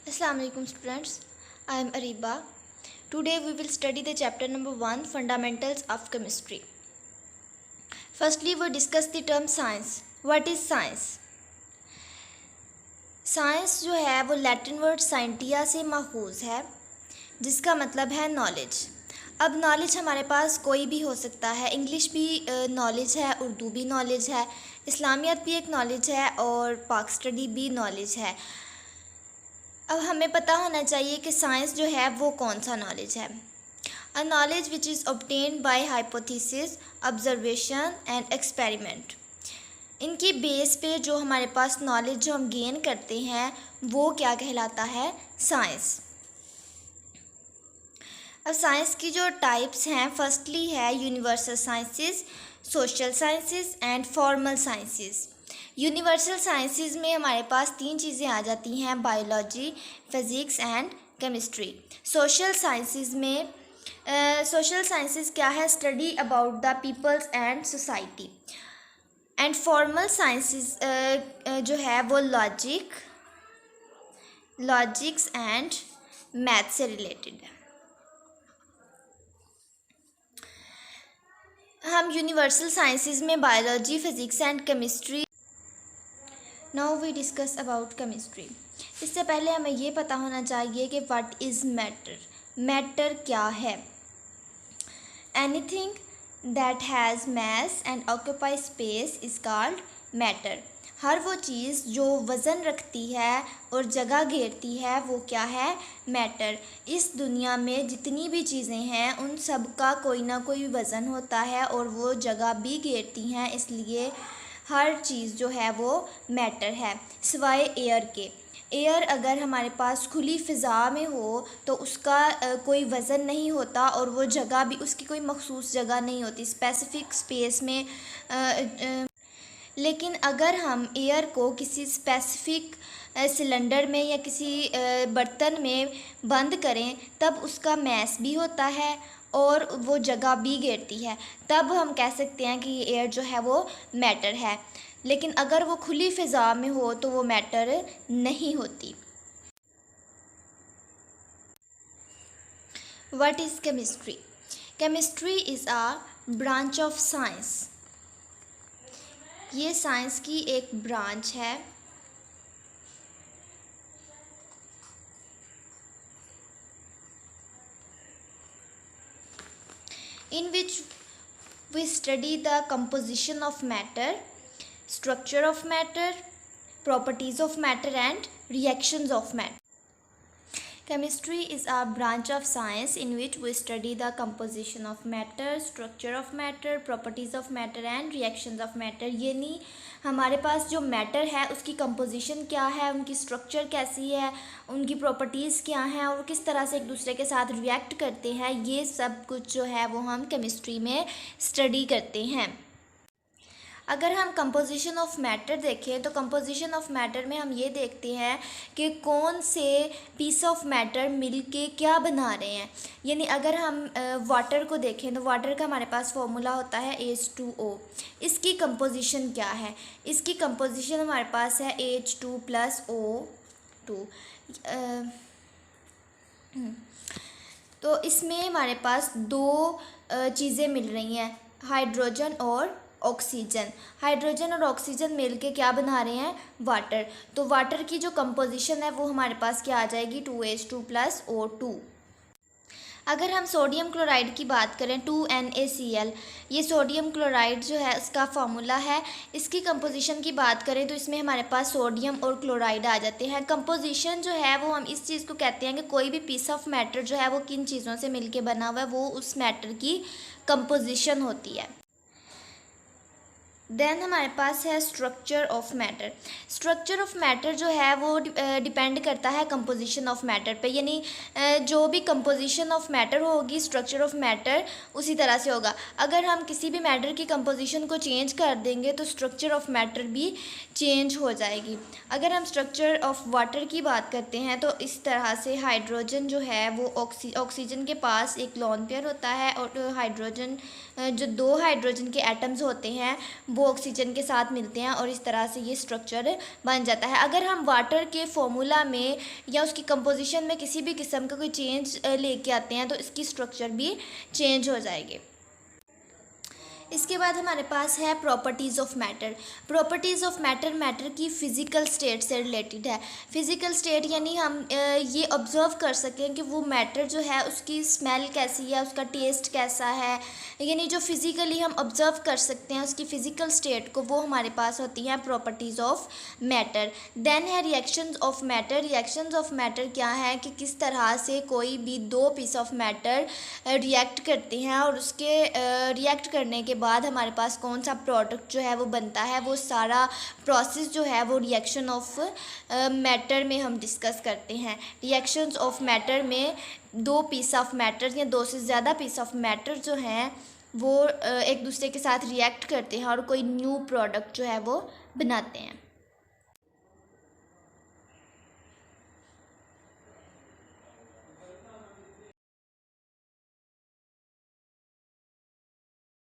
Assalamu alaikum students. I am Ariba. Today we will study the chapter number 1, Fundamentals of Chemistry. Firstly, we discuss the term science. What is science? Science जो है वो Latin word scientia से माखूज है, जिसका मतलब है knowledge. अब knowledge हमारे पास कोई भी हो सकता है। इंग्लिश भी नॉलेज है, उर्दू भी नॉलेज है, इस्लामियत भी एक नॉलेज है और पाक स्टडी भी नॉलेज है। अब हमें पता होना चाहिए कि साइंस जो है वो कौन सा नॉलेज है। A knowledge which is obtained by hypothesis, observation and experiment. इनकी बेस पे जो हमारे पास नॉलेज जो हम गेन करते हैं वो क्या कहलाता है? साइंस। अब साइंस की जो टाइप्स हैं, फर्स्टली है universal sciences, social sciences and formal sciences. Universal sciences में हमारे पास तीन चीज़ें आ जाती हैं, biology, physics and chemistry. Social sciences में सोशल साइंसेस क्या है? Study about the peoples and society. And formal sciences जो है वो लॉजिक्स एंड मैथ से रिलेटेड है। हम यूनिवर्सल साइंसेस में biology, physics and chemistry. Now we discuss about chemistry. इससे पहले हमें ये पता होना चाहिए कि व्हाट इज़ मैटर। मैटर क्या है? Anything that has mass and occupy space is called matter. हर वो चीज़ जो वज़न रखती है और जगह घेरती है वो क्या है? मैटर। इस दुनिया में जितनी भी चीज़ें हैं उन सब का कोई ना कोई वज़न होता है और वो जगह भी घेरती हैं, इसलिए हर चीज़ जो है वो मैटर है, सिवाय एयर के। एयर अगर हमारे पास खुली फ़िज़ा में हो तो उसका कोई वज़न नहीं होता और वो जगह भी, उसकी कोई मखसूस जगह नहीं होती स्पेसिफ़िक स्पेस में। लेकिन अगर हम एयर को किसी स्पेसिफ़िक सिलेंडर में या किसी बर्तन में बंद करें तब उसका मैस भी होता है और वो जगह भी घेरती है, तब हम कह सकते हैं कि ये एयर जो है वो मैटर है। लेकिन अगर वो खुली फ़िज़ा में हो तो वो मैटर नहीं होती। What is chemistry? Chemistry is a branch of science. ये साइंस की एक ब्रांच है in which we study the composition of matter, structure of matter, properties of matter and reactions of matter. Chemistry is a branch of science in which we study the composition of matter, structure of matter, properties of matter and reactions of matter। यानी हमारे पास जो matter है उसकी composition क्या है, उनकी structure कैसी है, उनकी प्रॉपर्टीज़ क्या हैं और किस तरह से एक दूसरे के साथ रिएक्ट करते हैं, ये सब कुछ जो है वो हम केमिस्ट्री में स्टडी करते हैं। अगर हम कंपोजिशन ऑफ मैटर देखें तो कंपोजिशन ऑफ मैटर में हम ये देखते हैं कि कौन से पीस ऑफ मैटर मिलके क्या बना रहे हैं। यानी अगर हम वाटर को देखें तो वाटर का हमारे पास फॉर्मूला होता है H2O। इसकी कंपोजिशन क्या है? इसकी कंपोजिशन हमारे पास है H2+O2। तो इसमें हमारे पास दो चीज़ें मिल रही हैं, हाइड्रोजन और ऑक्सीजन। हाइड्रोजन और ऑक्सीजन मिलके क्या बना रहे हैं? वाटर। तो वाटर की जो कंपोजिशन है वो हमारे पास क्या आ जाएगी? 2H2+O2। अगर हम सोडियम क्लोराइड की बात करें 2NaCl, ये सोडियम क्लोराइड जो है उसका फार्मूला है। इसकी कंपोजिशन की बात करें तो इसमें हमारे पास सोडियम और क्लोराइड आ जाते हैं। कंपोजिशन जो है वो हम इस चीज़ को कहते हैं कि कोई भी पीस ऑफ मैटर जो है वो किन चीज़ों से मिलके बना हुआ है, वो उस मैटर की कंपोजिशन होती है। देन हमारे पास है structure of matter. Structure of matter जो है वो डिपेंड करता है कंपोजिशन ऑफ मैटर पे। यानी जो भी कंपोजिशन ऑफ मैटर होगी स्ट्रक्चर ऑफ मैटर उसी तरह से होगा। अगर हम किसी भी मैटर की कंपोजिशन को चेंज कर देंगे तो स्ट्रक्चर ऑफ मैटर भी चेंज हो जाएगी। अगर हम स्ट्रक्चर ऑफ वाटर की बात करते हैं तो इस तरह से हाइड्रोजन जो है वो ऑक्सीजन के पास एक लोन पेयर होता है और हाइड्रोजन जो दो हाइड्रोजन के एटम्स होते हैं वो ऑक्सीजन के साथ मिलते हैं और इस तरह से ये स्ट्रक्चर बन जाता है। अगर हम वाटर के फॉर्मूला में या उसकी कंपोजिशन में किसी भी किस्म का कोई चेंज लेके आते हैं तो इसकी स्ट्रक्चर भी चेंज हो जाएगी। इसके बाद हमारे पास है properties of matter. Properties of matter matter की फ़िज़िकल स्टेट से रिलेटेड है। फ़िज़िकल स्टेट यानी हम ये ऑब्ज़र्व कर सकें कि वो मैटर जो है उसकी स्मेल कैसी है, उसका टेस्ट कैसा है, यानी जो फिज़िकली हम ऑब्ज़र्व कर सकते हैं उसकी फ़िज़िकल स्टेट को, वो हमारे पास होती हैं प्रॉपर्टीज़ ऑफ मैटर। देन है reactions of matter. Reactions of matter क्या है कि किस तरह से कोई भी दो पीस ऑफ मैटर रिएक्ट करते हैं और उसके रिएक्ट करने के बाद हमारे पास कौन सा प्रोडक्ट जो है वो बनता है। वो सारा प्रोसेस जो है वो रिएक्शन ऑफ मैटर में हम डिस्कस करते हैं। रिएक्शंस ऑफ मैटर में दो पीस ऑफ मैटर या दो से ज़्यादा पीस ऑफ मैटर जो हैं वो एक दूसरे के साथ रिएक्ट करते हैं और कोई न्यू प्रोडक्ट जो है वो बनाते हैं।